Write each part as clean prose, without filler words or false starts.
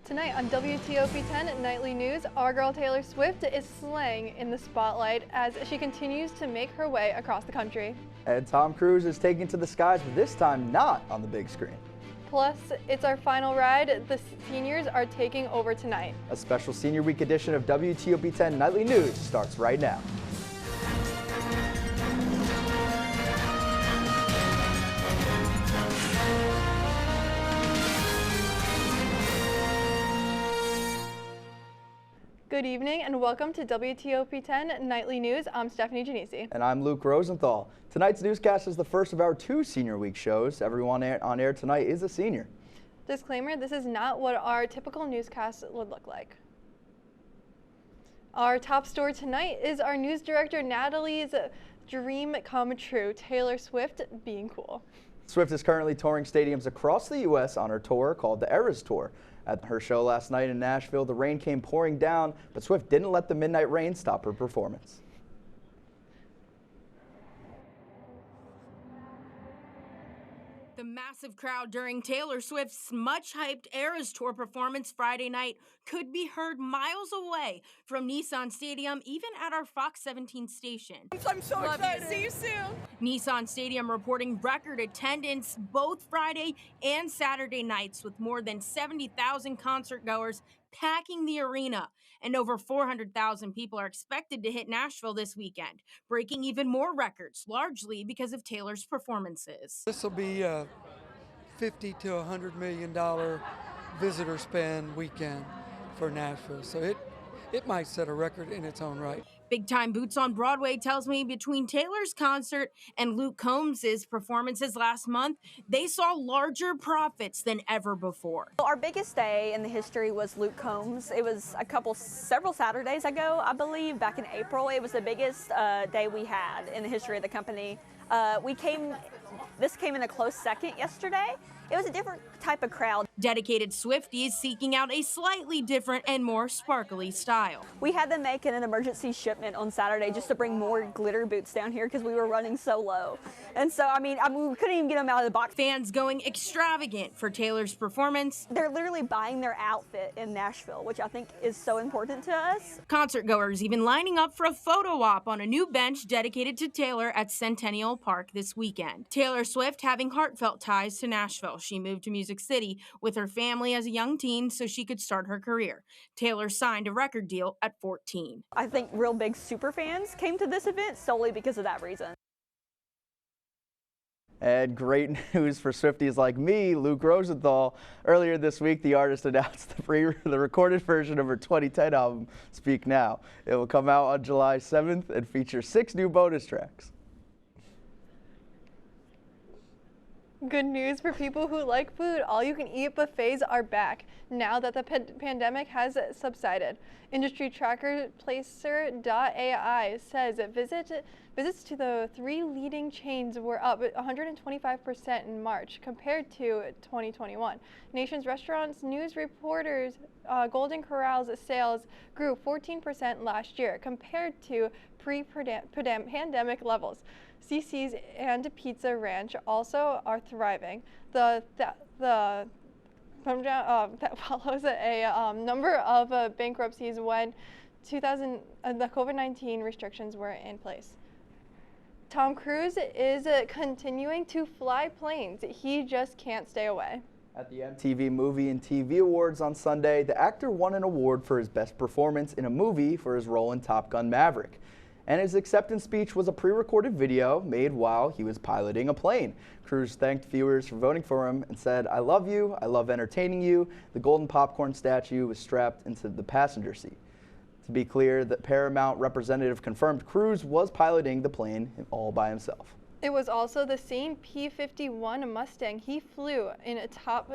Tonight on WTOP-10 Nightly News, our girl Taylor Swift is slaying in the spotlight as she continues to make her way across the country. And Tom Cruise is taking to the skies, but this time not on the big screen. Plus, it's our final ride. The seniors are taking over tonight. A special Senior Week edition of WTOP-10 Nightly News starts right now. Good evening and welcome to WTOP-10 Nightly News. I'm Stephanie Genese. And I'm Luke Rosenthal. Tonight's newscast is the first of our 2 Senior Week shows. Everyone on air tonight is a senior. Disclaimer, this is not what our typical newscast would look like. Our top story tonight is our news director Natalie's dream come true, Taylor Swift being cool. Swift is currently touring stadiums across the U.S. on her tour called the Eras Tour. At her show last night in Nashville, the rain came pouring down, but Swift didn't let the midnight rain stop her performance. The massive crowd during Taylor Swift's much-hyped Eras Tour performance Friday night could be heard miles away from Nissan Stadium, even at our Fox 17 station. I'm so excited. See you soon. Nissan Stadium reporting record attendance both Friday and Saturday nights, with more than 70,000 concertgoers packing the arena, and over 400,000 people are expected to hit Nashville this weekend, breaking even more records, largely because of Taylor's performances. This will be a $50 to $100 million visitor spend weekend for Nashville, so it might set a record in its own right. Big Time Boots on Broadway tells me between Taylor's concert and Luke Combs' performances last month, they saw larger profits than ever before. Our biggest day in the history was Luke Combs. It was several Saturdays ago, I believe, back in April. It was the biggest day we had in the history of the company. This came in a close second yesterday. It was a different type of crowd. Dedicated Swifties seeking out a slightly different and more sparkly style. We had them make an emergency shipment on Saturday just to bring more glitter boots down here because we were running so low. And so, I mean, we couldn't even get them out of the box. Fans going extravagant for Taylor's performance. They're literally buying their outfit in Nashville, which I think is so important to us. Concertgoers even lining up for a photo op on a new bench dedicated to Taylor at Centennial Park this weekend. Taylor Swift having heartfelt ties to Nashville. She moved to Music City with her family as a young teen so she could start her career. Taylor signed a record deal at 14. I think real big super fans came to this event solely because of that reason. And great news for Swifties like me, Luke Rosenthal. Earlier this week, the artist announced the recorded version of her 2010 album, Speak Now. It will come out on July 7th and feature 6 new bonus tracks. Good news for people who like food. All-you-can-eat buffets are back now that the pandemic has subsided. Industry tracker Placer.ai says visits to the 3 leading chains were up 125% in March compared to 2021. Nation's Restaurants News reporters Golden Corral's sales grew 14% last year compared to pre-pandemic levels. CC's and Pizza Ranch also are thriving. That follows a number of bankruptcies when the COVID-19 restrictions were in place. Tom Cruise is continuing to fly planes. He just can't stay away. At the MTV Movie and TV Awards on Sunday, the actor won an award for his best performance in a movie for his role in Top Gun: Maverick. And his acceptance speech was a pre-recorded video made while he was piloting a plane. Cruise thanked viewers for voting for him and said, "I love you, I love entertaining you." The golden popcorn statue was strapped into the passenger seat. To be clear, the Paramount representative confirmed Cruise was piloting the plane all by himself. It was also the same P-51 Mustang he flew in a Top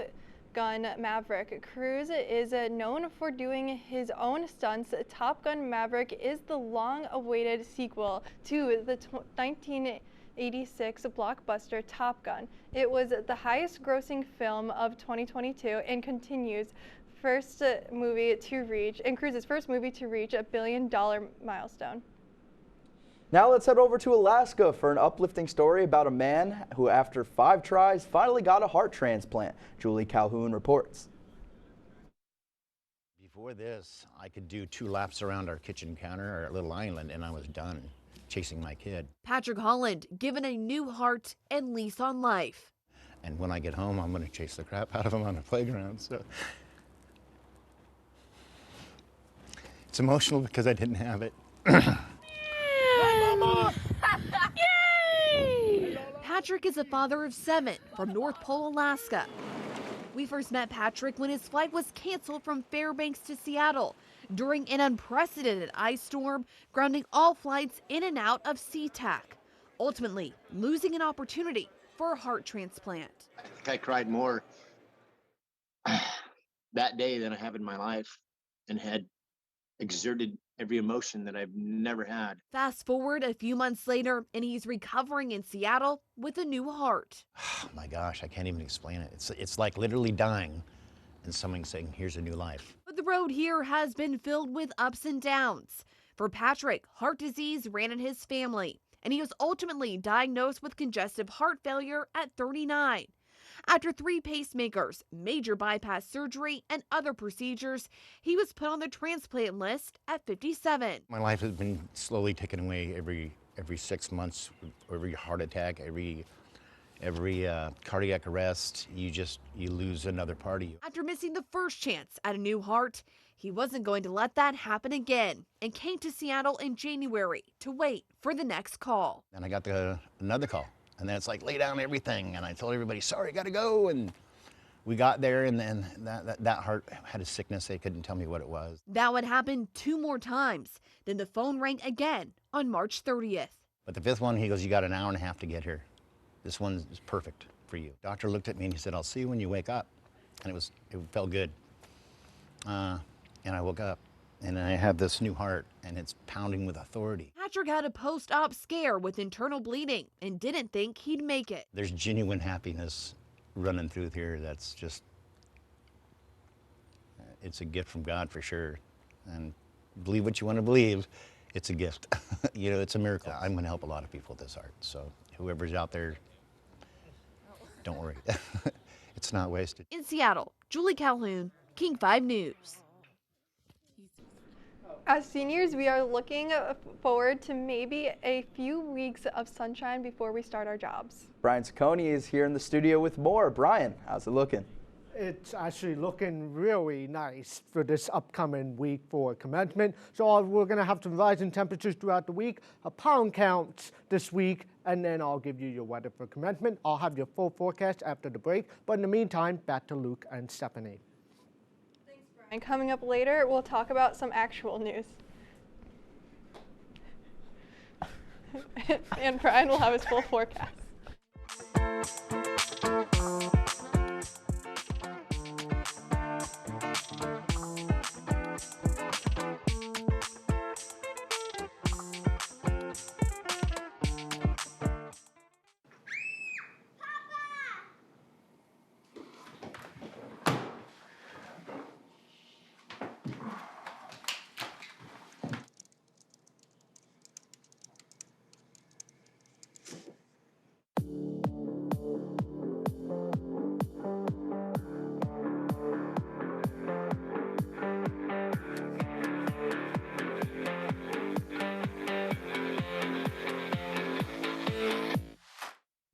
Gun Maverick. Cruise is known for doing his own stunts. Top Gun Maverick is the long-awaited sequel to the 1986 blockbuster Top Gun. It was the highest-grossing film of 2022 and Cruise's first movie to reach a billion-dollar milestone. Now let's head over to Alaska for an uplifting story about a man who, after 5 tries, finally got a heart transplant. Julie Calhoun reports. Before this, I could do 2 laps around our kitchen counter, our little island, and I was done chasing my kid. Patrick Holland given a new heart and lease on life. And when I get home, I'm going to chase the crap out of him on the playground. So it's emotional because I didn't have it. Patrick is a father of 7 from North Pole, Alaska. We first met Patrick when his flight was canceled from Fairbanks to Seattle during an unprecedented ice storm, grounding all flights in and out of SeaTac, ultimately losing an opportunity for a heart transplant. I think I cried more that day than I have in my life, and had exerted every emotion that I've never had. Fast forward a few months later, and he's recovering in Seattle with a new heart. Oh my gosh, I can't even explain it. It's like literally dying and someone saying, here's a new life. But the road here has been filled with ups and downs. For Patrick, heart disease ran in his family, and he was ultimately diagnosed with congestive heart failure at 39. After 3 pacemakers, major bypass surgery, and other procedures, he was put on the transplant list at 57. My life has been slowly taken away every 6 months, every heart attack, every cardiac arrest. You lose another part of you. After missing the first chance at a new heart, he wasn't going to let that happen again and came to Seattle in January to wait for the next call. And I got another call. And then it's like, lay down everything. And I told everybody, sorry, gotta go. And we got there, and then that heart had a sickness. They couldn't tell me what it was. That would happen 2 more times. Then the phone rang again on March 30th. But the 5th one, he goes, you got an hour and a half to get here. This one is perfect for you. Doctor looked at me and he said, I'll see you when you wake up. And it felt good. And I woke up, and I have this new heart, and it's pounding with authority. Patrick had a post-op scare with internal bleeding and didn't think he'd make it. There's genuine happiness running through here that's just, it's a gift from God for sure. And believe what you want to believe, it's a gift. You know, it's a miracle. I'm going to help a lot of people with this art. So whoever's out there, don't worry. It's not wasted. In Seattle, Julie Calhoun, King 5 News. As seniors, we are looking forward to maybe a few weeks of sunshine before we start our jobs. Brian Saccone is here in the studio with more. Brian, how's it looking? It's actually looking really nice for this upcoming week for commencement. So we're going to have some rising temperatures throughout the week, a pound count this week, and then I'll give you your weather for commencement. I'll have your full forecast after the break. But in the meantime, back to Luke and Stephanie. And coming up later, we'll talk about some actual news. And Brian will have his full forecast.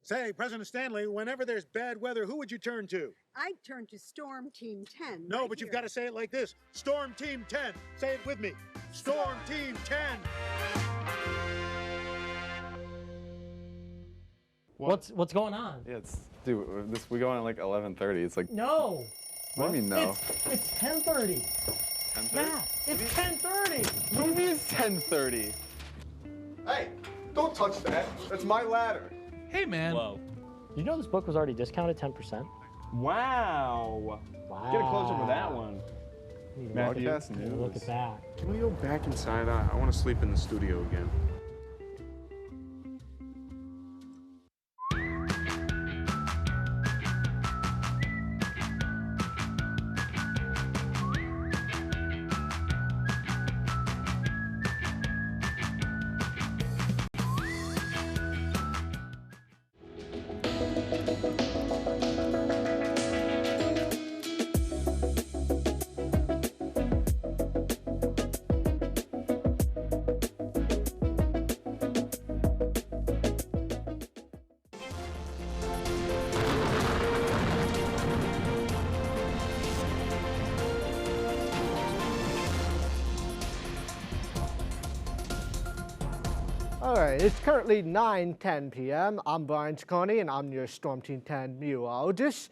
Say, President Stanley, whenever there's bad weather, who would you turn to? I'd turn to Storm Team 10. No, but you've got to say it like this. Storm Team 10. Say it with me. Storm Team 10. What's going on? Yeah, we go on at like 11:30. It's like no. What do you mean no? It's 10:30. 10:30? Yeah, it's 10:30. What do you mean it's 10:30? Hey, don't touch that. That's my ladder. Hey, man. Whoa. You know this book was already discounted 10%? Wow. Get a close up with that one. Matthew, Look at that. Can we go back inside? I want to sleep in the studio again. All right, it's currently 9:10 p.m. I'm Brian Saccone, and I'm your Storm Team 10 meteorologist.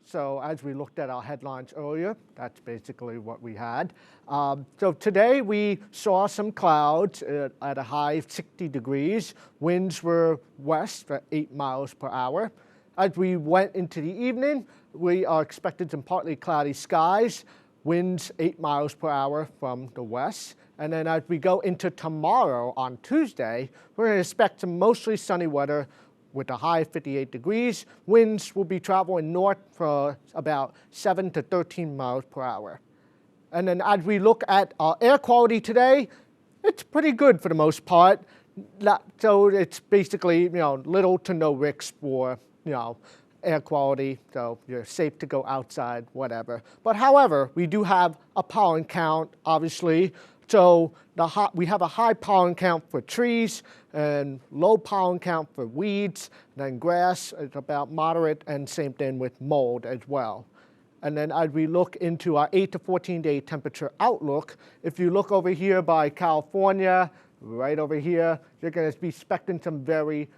So as we looked at our headlines earlier, that's basically what we had. So today we saw some clouds at a high of 60 degrees. Winds were west at 8 miles per hour. As we went into the evening, we are expecting some partly cloudy skies, winds 8 miles per hour from the west. And then as we go into tomorrow on Tuesday, we're going to expect some mostly sunny weather with a high of 58 degrees. Winds will be traveling north for about 7 to 13 miles per hour. And then as we look at our air quality today, it's pretty good for the most part. So it's basically, little to no risk for, air quality, so you're safe to go outside, whatever. But however, we do have a pollen count, obviously. So we have a high pollen count for trees and low pollen count for weeds. Then grass is about moderate, and same thing with mold as well. And then as we look into our 8 to 14-day temperature outlook, if you look over here by California, right over here, you're going to be expecting some very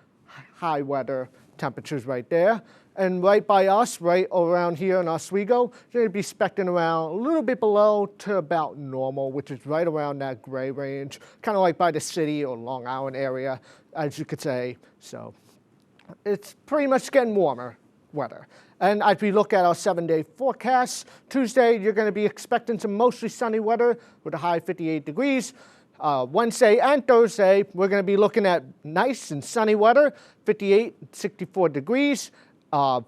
high weather temperatures right there. And right by us, right around here in Oswego, you're going to be expecting around a little bit below to about normal, which is right around that gray range, kind of like by the city or Long Island area, as you could say. So it's pretty much getting warmer weather. And as we look at our 7-day forecast, Tuesday, you're going to be expecting some mostly sunny weather with a high of 58 degrees. Wednesday and Thursday, we're going to be looking at nice and sunny weather, 58, 64 degrees.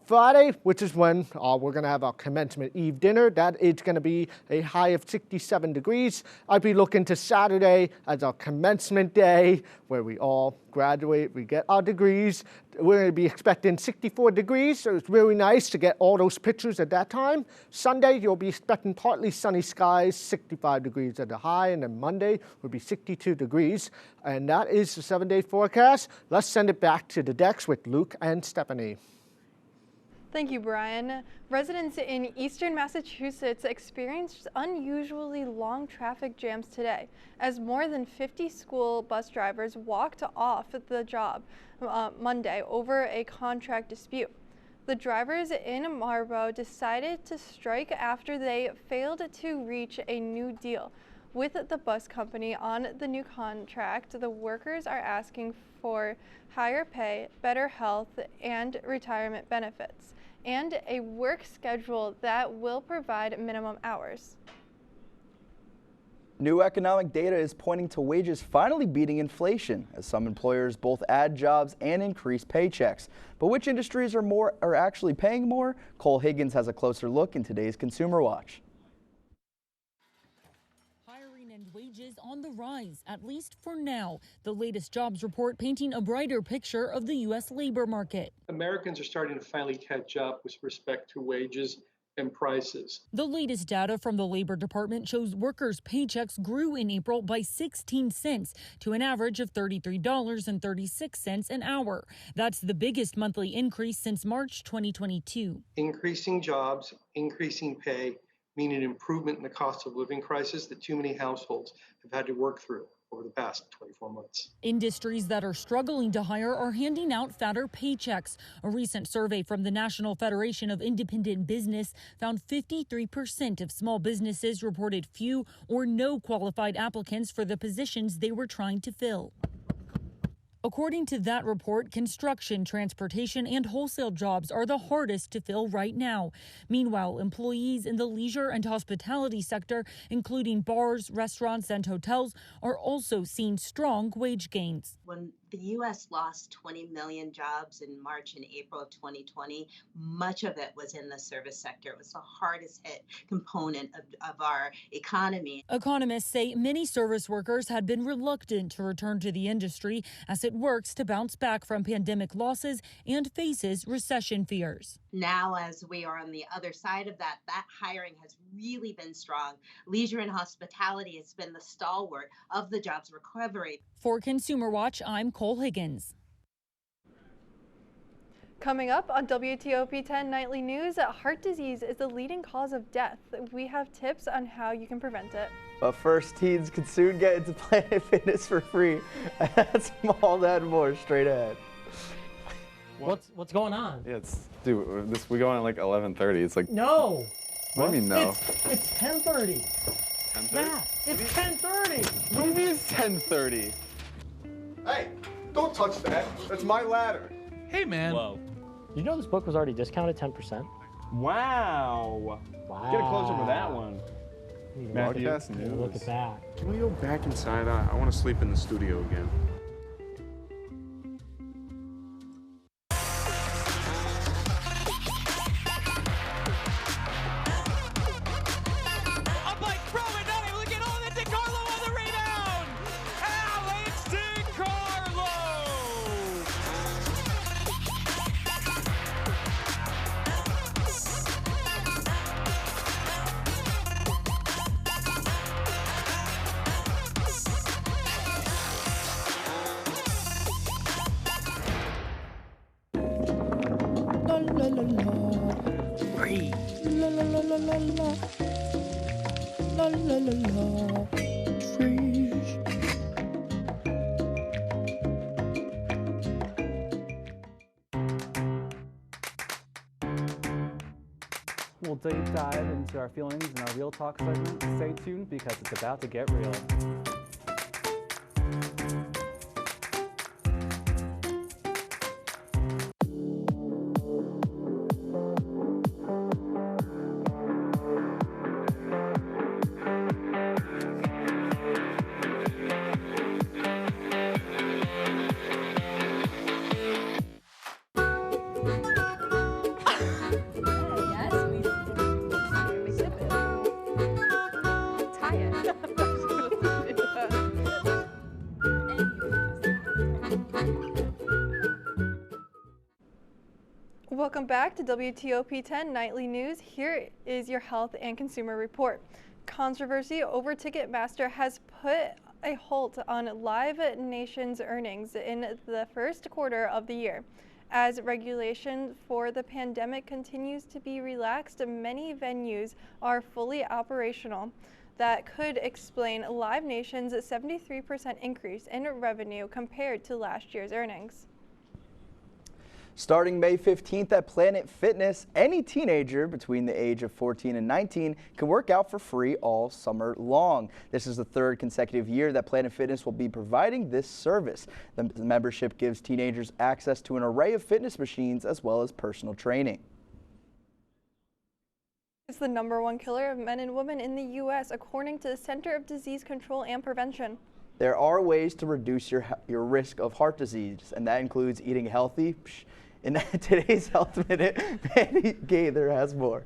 Friday, which is when we're going to have our commencement eve dinner, that is going to be a high of 67 degrees. I'd be looking to Saturday as our commencement day, where we all graduate, we get our degrees. We're going to be expecting 64 degrees, so it's really nice to get all those pictures at that time. Sunday, you'll be expecting partly sunny skies, 65 degrees at the high, and then Monday will be 62 degrees. And that is the 7-day forecast. Let's send it back to the decks with Luke and Stephanie. Thank you, Brian. Residents in eastern Massachusetts experienced unusually long traffic jams today as more than 50 school bus drivers walked off the job Monday over a contract dispute. The drivers in Marlborough decided to strike after they failed to reach a new deal with the bus company on the new contract. The workers are asking for higher pay, better health and retirement benefits, and a work schedule that will provide minimum hours. New economic data is pointing to wages finally beating inflation as some employers both add jobs and increase paychecks. But which industries are actually paying more? Cole Higgins has a closer look in today's Consumer Watch. Wages on the rise, at least for now. The latest jobs report painting a brighter picture of the U.S. labor market. Americans are starting to finally catch up with respect to wages and prices. The latest data from the Labor Department shows workers' paychecks grew in April by 16 cents to an average of $33.36 an hour. That's the biggest monthly increase since March 2022. Increasing jobs, increasing pay, mean an improvement in the cost of living crisis that too many households have had to work through over the past 24 months. Industries that are struggling to hire are handing out fatter paychecks. A recent survey from the National Federation of Independent Business found 53% of small businesses reported few or no qualified applicants for the positions they were trying to fill. According to that report, construction, transportation, and wholesale jobs are the hardest to fill right now. Meanwhile, employees in the leisure and hospitality sector, including bars, restaurants, and hotels, are also seeing strong wage gains. When the U.S. lost 20 million jobs in March and April of 2020, much of it was in the service sector. It was the hardest hit component of our economy. Economists say many service workers had been reluctant to return to the industry as it works to bounce back from pandemic losses and faces recession fears. Now, as we are on the other side of that hiring has really been strong. Leisure and hospitality has been the stalwart of the jobs recovery. For Consumer Watch, I'm Cole Higgins. Coming up on WTOP-10 Nightly News, heart disease is the leading cause of death. We have tips on how you can prevent it. But first, teens can soon get into Planet Fitness for free. That's all that and more straight ahead. What's going on? Yeah, we go on at like 11:30. It's like No. What do you mean no? It's 10:30. 10:30? Yeah, it's 10:30. What do you mean it's 10:30? Hey, don't touch that. That's my ladder. Hey, man. Whoa. You know this book was already discounted 10%? Wow. Get a closer with that one. Matthew, Look at that. Can we go back inside? I want to sleep in the studio again. We'll deep dive into our feelings in our Real Talk segment. Stay tuned because it's about to get real. Welcome back to WTOP-10 Nightly News. Here is your health and consumer report. Controversy over Ticketmaster has put a halt on Live Nation's earnings in the first quarter of the year. As regulation for the pandemic continues to be relaxed, many venues are fully operational. That could explain Live Nation's 73% increase in revenue compared to last year's earnings. Starting May 15th at Planet Fitness, any teenager between the age of 14 and 19 can work out for free all summer long. This is the third consecutive year that Planet Fitness will be providing this service. The membership gives teenagers access to an array of fitness machines as well as personal training. It's the #1 killer of men and women in the U.S., according to the Center of Disease Control and Prevention. There are ways to reduce your risk of heart disease, and that includes eating healthy. In today's Health Minute, Mandy Gaither has more.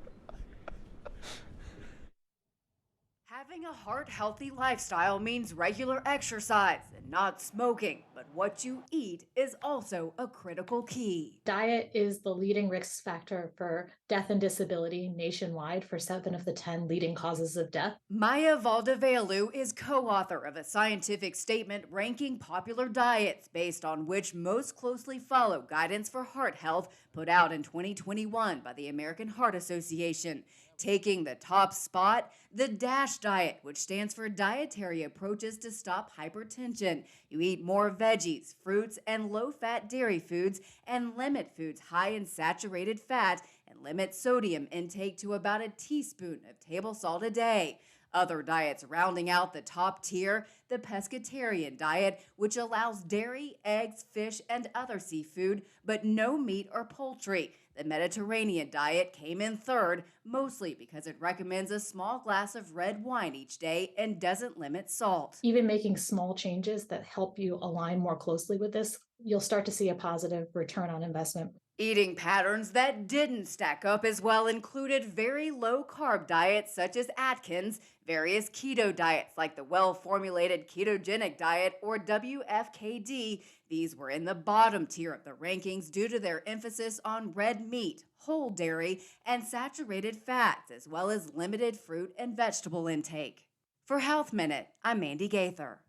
Having a heart-healthy lifestyle means regular exercise and not smoking, but what you eat is also a critical key. Diet is the leading risk factor for death and disability nationwide for 7 of the 10 leading causes of death. Maya Valdevelu is co-author of a scientific statement ranking popular diets based on which most closely follow guidance for heart health put out in 2021 by the American Heart Association. Taking the top spot, the DASH diet, which stands for Dietary Approaches to Stop Hypertension. You eat more veggies, fruits, and low-fat dairy foods, and limit foods high in saturated fat, and limit sodium intake to about a teaspoon of table salt a day. Other diets rounding out the top tier, the pescatarian diet, which allows dairy, eggs, fish, and other seafood, but no meat or poultry. The Mediterranean diet came in third, mostly because it recommends a small glass of red wine each day and doesn't limit salt. Even making small changes that help you align more closely with this, you'll start to see a positive return on investment. Eating patterns that didn't stack up as well included very low-carb diets such as Atkins, various keto diets like the well-formulated ketogenic diet or WFKD. These were in the bottom tier of the rankings due to their emphasis on red meat, whole dairy, and saturated fats, as well as limited fruit and vegetable intake. For Health Minute, I'm Mandy Gaither.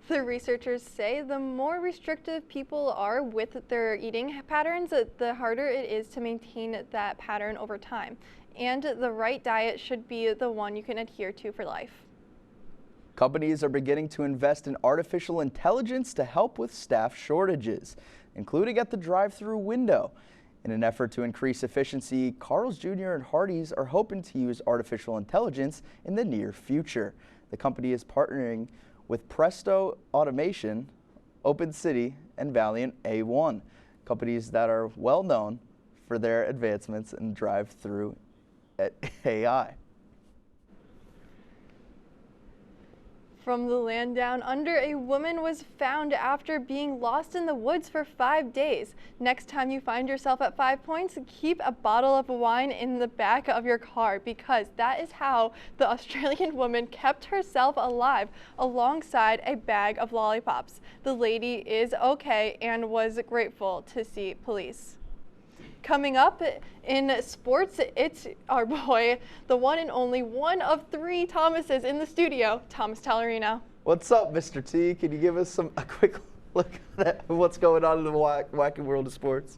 The researchers say the more restrictive people are with their eating patterns, the harder it is to maintain that pattern over time. And the right diet should be the one you can adhere to for life. Companies are beginning to invest in artificial intelligence to help with staff shortages, including at the drive-through window. In an effort to increase efficiency, Carl's Jr. and Hardee's are hoping to use artificial intelligence in the near future. The company is partnering with Presto Automation, Open City, and Valiant A1, companies that are well known for their advancements in drive-through AI. From the land down under, a woman was found after being lost in the woods for 5 days. Next time you find yourself at 5 Points, keep a bottle of wine in the back of your car, because that is how the Australian woman kept herself alive alongside a bag of lollipops. The lady is okay and was grateful to see police. Coming up in sports, it's our boy, the one and only one of 3 Thomases in the studio, Thomas Tallarino. What's up, Mr. T? Can you give us a quick look at what's going on in the wacky world of sports?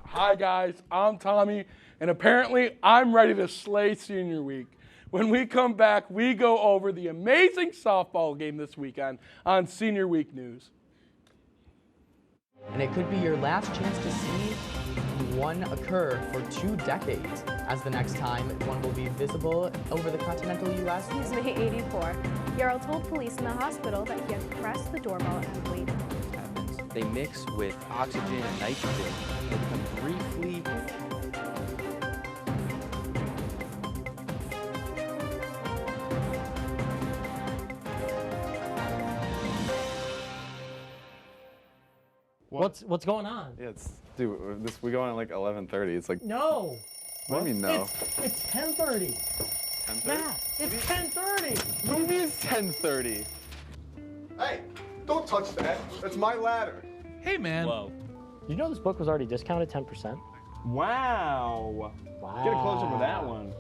Hi guys, I'm Tommy, and apparently I'm ready to slay senior week. When we come back, we go over the amazing softball game this weekend on Senior Week News. And it could be your last chance to see one occur for 2 decades, as the next time one will be visible over the continental U.S. He's May 84. Yarrow told police in the hospital that he had pressed the doorbell and waited. They mix with oxygen and nitrogen. They become briefly What's going on? Yeah, dude, we go on at like 11:30. It's like No. What do you mean no? It's 10:30. 10:30? Yeah, it's 10:30. What do you mean it's 10:30? Hey, don't touch that. That's my ladder. Hey, man. Whoa. You know this book was already discounted 10%? Wow. Get a close up with that one.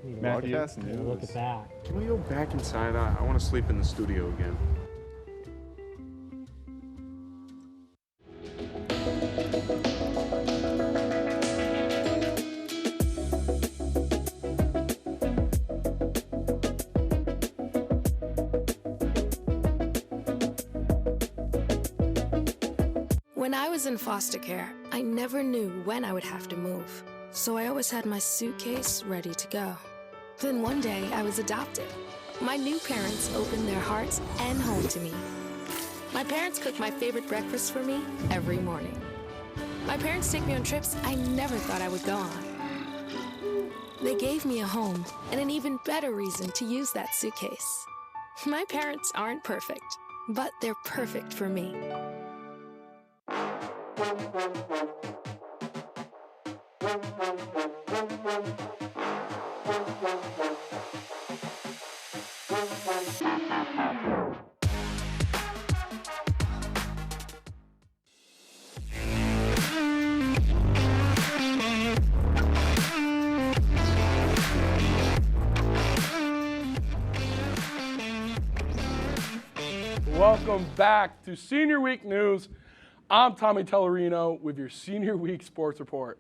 Matthew, Look at that. Can we go back inside? I want to sleep in the studio again. When I was in foster care, I never knew when I would have to move, so I always had my suitcase ready to go. Then one day, I was adopted. My new parents opened their hearts and home to me. My parents cook my favorite breakfast for me every morning. My parents take me on trips I never thought I would go on. They gave me a home and an even better reason to use that suitcase. My parents aren't perfect, but they're perfect for me. Welcome back to Senior Week News. I'm Tommy Tallarino with your Senior Week Sports Report.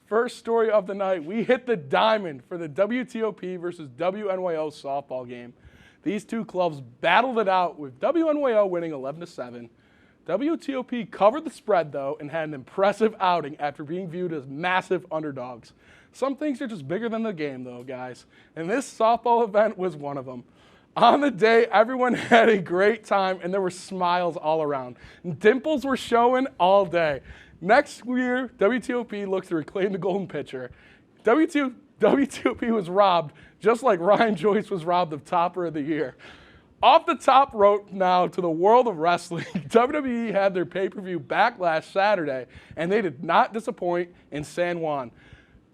First story of the night, we hit the diamond for the WTOP versus WNYO softball game. These two clubs battled it out with WNYO winning 11-7. WTOP covered the spread though and had an impressive outing after being viewed as massive underdogs. Some things are just bigger than the game though, guys, and this softball event was one of them. On the day, everyone had a great time and there were smiles all around. Dimples were showing all day. Next year, WTOP looks to reclaim the golden pitcher. WTOP was robbed, just like Ryan Joyce was robbed of Topper of the Year. Off the top rope now to the world of wrestling, WWE had their pay-per-view back last Saturday, and they did not disappoint in San Juan.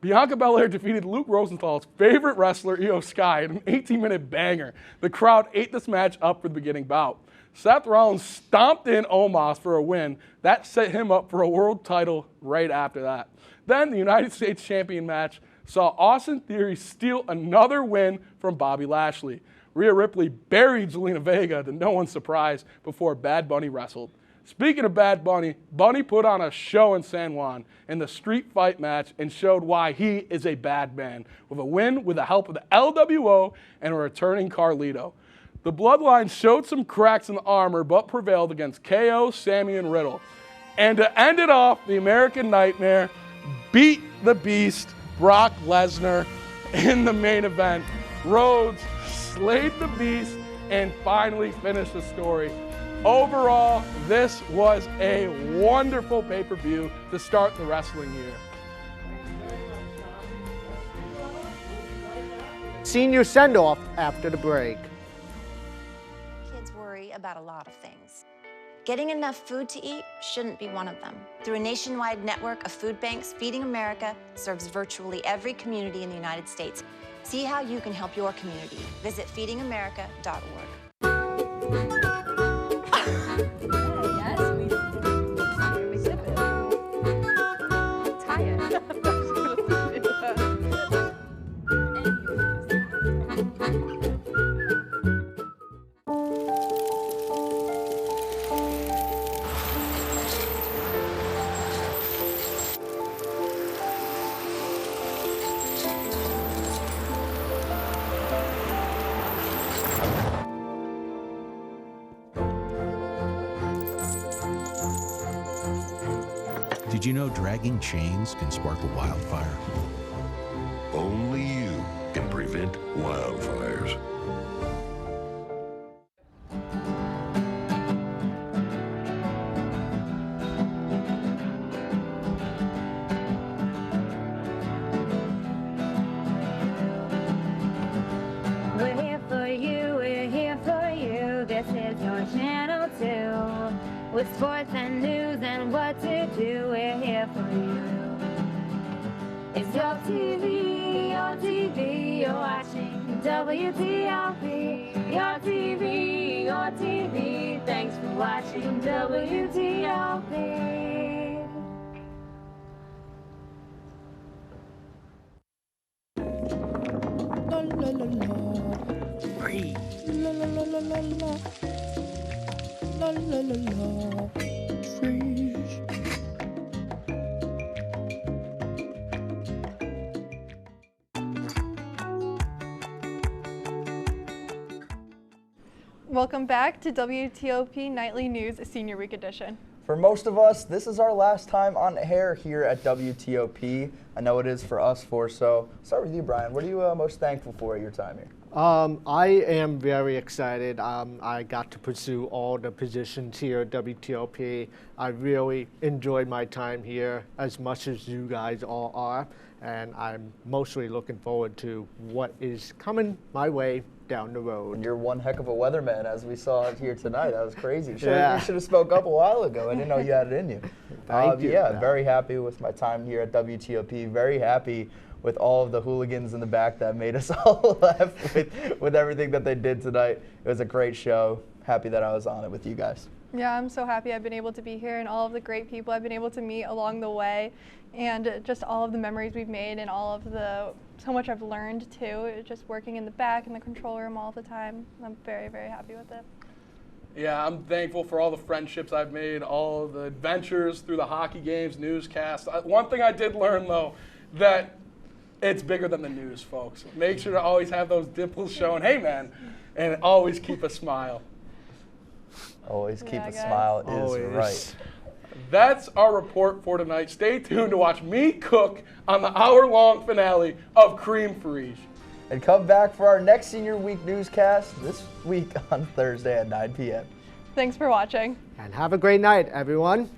Bianca Belair defeated Luke Rosenthal's favorite wrestler, Io Sky, in an 18-minute banger. The crowd ate this match up for the beginning bout. Seth Rollins stomped in Omos for a win. That set him up for a world title right after that. Then the United States Champion match saw Austin Theory steal another win from Bobby Lashley. Rhea Ripley buried Zelina Vega to no one's surprise before Bad Bunny wrestled. Speaking of Bad Bunny, Bunny put on a show in San Juan in the street fight match and showed why he is a bad man, with a win with the help of the LWO and a returning Carlito. The Bloodline showed some cracks in the armor but prevailed against KO, Sammy, and Riddle. And to end it off, the American Nightmare beat the Beast, Brock Lesnar, in the main event. Rhodes slayed the Beast and finally finished the story. Overall, this was a wonderful pay-per-view to start the wrestling year. Senior send-off after the break. Kids worry about a lot of things. Getting enough food to eat shouldn't be one of them. Through a nationwide network of food banks, Feeding America serves virtually every community in the United States. See how you can help your community. Visit feedingamerica.org. Did you know dragging chains can spark a wildfire? Only you can prevent wildfires. We're here for you, we're here for you. This is your channel 2. With sports and news and what to do, we're here for you. It's your TV, you're watching WTOP. Your TV, thanks for watching WTOP. Free. La la la la la la. La la la la. Freeze. Welcome back to WTOP Nightly News Senior Week Edition. For most of us, this is our last time on air here at WTOP. I know it is for us four, so start with you, Brian. What are you most thankful for at your time here? I am very excited. I got to pursue all the positions here at WTOP. I really enjoyed my time here as much as you guys all are, and I'm mostly looking forward to what is coming my way down the road. And you're one heck of a weatherman, as we saw here tonight. That was crazy. You should have spoke up a while ago. I didn't know you had it in you. Thank you. Yeah, very happy with my time here at WTOP. Very happy with all of the hooligans in the back that made us all laugh with everything that they did tonight. It was a great show. Happy that I was on it with you guys. Yeah, I'm so happy I've been able to be here and all of the great people I've been able to meet along the way, and just all of the memories we've made and all of so much I've learned too, just working in the back in the control room all the time. I'm very, very happy with it. Yeah, I'm thankful for all the friendships I've made, all of the adventures through the hockey games, newscasts. One thing I did learn, though, that it's bigger than the news, folks. Make sure to always have those dimples showing, hey, man, and always keep a smile. Always keep a smile is right. That's our report for tonight. Stay tuned to watch me cook on the hour-long finale of Cream Frige. And come back for our next Senior Week newscast this week on Thursday at 9 p.m. Thanks for watching. And have a great night, everyone.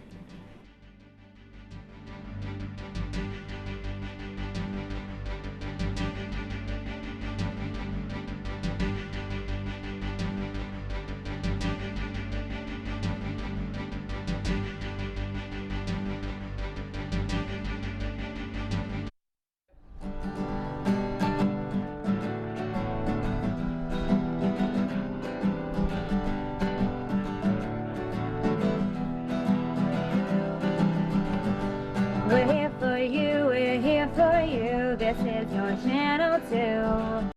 We're here for you, we're here for you. This is your channel 2.